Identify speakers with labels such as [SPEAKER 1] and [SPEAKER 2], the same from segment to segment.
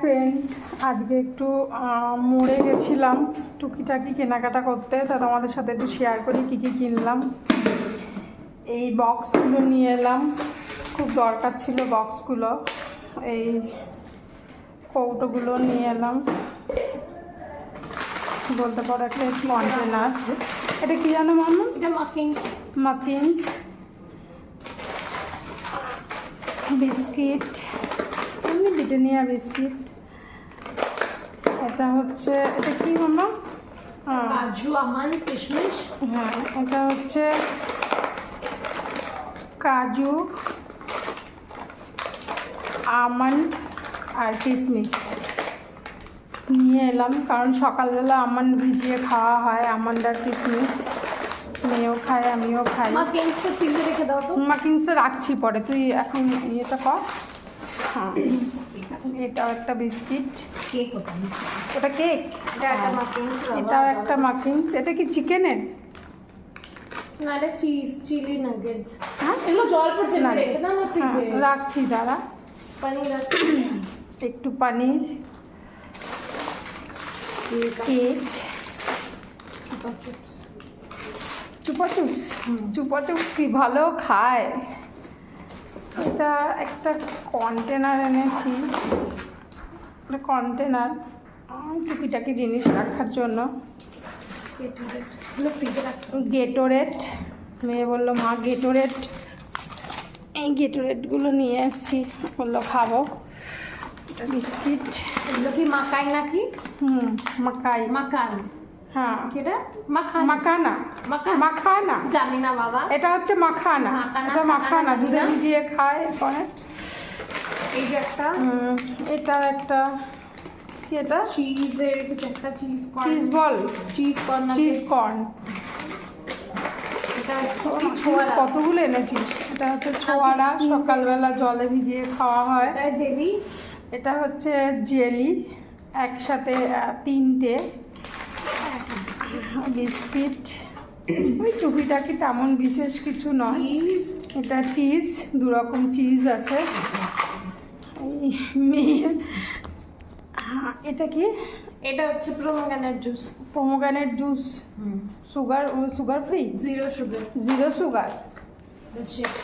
[SPEAKER 1] Friends, আজকে একটু মোড়ে গেছিলাম টুকিটাকি কেনাকাটা করতে, তা তোমাদের সাথে একটু শেয়ার করি কী কী কিনলাম। এই বক্সগুলো নিয়ে এলাম, খুব দরকার ছিল বক্সগুলো। এই কৌটোগুলো নিয়ে এলাম, বলতে পারো একটা কন্টেনার। এটা কি জানো মাম্মা?
[SPEAKER 2] এটা
[SPEAKER 1] মাকিন্স। বিস্কিট, এমনি ব্রিটানিয়া বিস্কিট। এটা হচ্ছে, এটা কি মাম্মা?
[SPEAKER 2] কাজু আমন্ড কিশমিশ।
[SPEAKER 1] হ্যাঁ, এটা হচ্ছে কাজু আমন্ড আর কিশমিশ নিয়ে এলাম, কারণ সকালবেলা আমন্ড ভিজিয়ে খাওয়া হয়, আমন্ড আর কিশমিশ। মেয়েও খায়, আমিও খাই।
[SPEAKER 2] মাকিন্সটা ফ্রিজে রেখে দাও তো।
[SPEAKER 1] মাকিন্সটা রাখছি পরে, তুই এখন ইয়েটা কর। হ্যাঁ, এটাও একটা বিস্কিট।
[SPEAKER 2] কেক ওটা।
[SPEAKER 1] ওটা কেক,
[SPEAKER 2] এটা একটা মাকিন্স।
[SPEAKER 1] এটাও একটা মাকিন্স। এটা কি চিকেনের?
[SPEAKER 2] না, এটা চিলি নাগেটস।
[SPEAKER 1] হ্যাঁ,
[SPEAKER 2] এগুলো জল পড়ছে না, রেখে দাও না ফ্রিজে।
[SPEAKER 1] রাখছি দাঁড়া।
[SPEAKER 2] পনির আছে,
[SPEAKER 1] একটু পানির, cake, Chupa chips. Chupa chips কি ভালো খায়। এটা একটা কন্টেনার এনেছি, কন্টেনার টুকিটাকি জিনিস রাখার জন্য।
[SPEAKER 2] ফ্রিজে রাখো।
[SPEAKER 1] গেটোরেট, মেয়ে বললো মা গেটোরেট, এই গেটোরেটগুলো নিয়ে এসেছি, বললো খাবো। এটা বিস্কিট।
[SPEAKER 2] এগুলো কি মাকাই নাকি?
[SPEAKER 1] মাকাই।
[SPEAKER 2] মাকান।
[SPEAKER 1] হ্যাঁ,
[SPEAKER 2] কেটা? মাখান।
[SPEAKER 1] মাখানা। মাখানা
[SPEAKER 2] জানি না বাবা।
[SPEAKER 1] এটা হচ্ছে মাখানা।
[SPEAKER 2] মাখানা,
[SPEAKER 1] এটা মাখানা, দুধে
[SPEAKER 2] মাখানা।
[SPEAKER 1] ভিজিয়ে খায় পরে।
[SPEAKER 2] এই যে একটা
[SPEAKER 1] এটা একটা কি, এটা
[SPEAKER 2] চিজের কিছু একটা cheese corn.
[SPEAKER 1] Cheese ball,
[SPEAKER 2] cheese corn না
[SPEAKER 1] চিজ কর্ন।
[SPEAKER 2] এটা হচ্ছে ছোয়ারা।
[SPEAKER 1] কতগুলো এনেছিস? এটা হচ্ছে ছোয়ারা, সকালবেলা জলে ভিজিয়ে খাওয়া হয়।
[SPEAKER 2] এটা জেলি।
[SPEAKER 1] এটা হচ্ছে জেলি, একসাথে তিনটে। বিস্কিট, ওই টুকিটাকি, তেমন বিশেষ কিছু নয়।
[SPEAKER 2] চিজ।
[SPEAKER 1] এটা চিজ, দু রকম চিজ আছে। এই মেয়ের, এটা কি?
[SPEAKER 2] এটা হচ্ছে pomegranate juice.
[SPEAKER 1] Pomegranate juice. Sugar free,
[SPEAKER 2] zero sugar.
[SPEAKER 1] Zero sugar.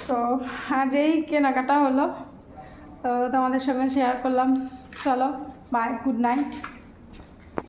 [SPEAKER 1] তো আজ এই কেনাকাটা হলো, তো তোমাদের সঙ্গে শেয়ার করলাম। চলো, বাই, গুড নাইট।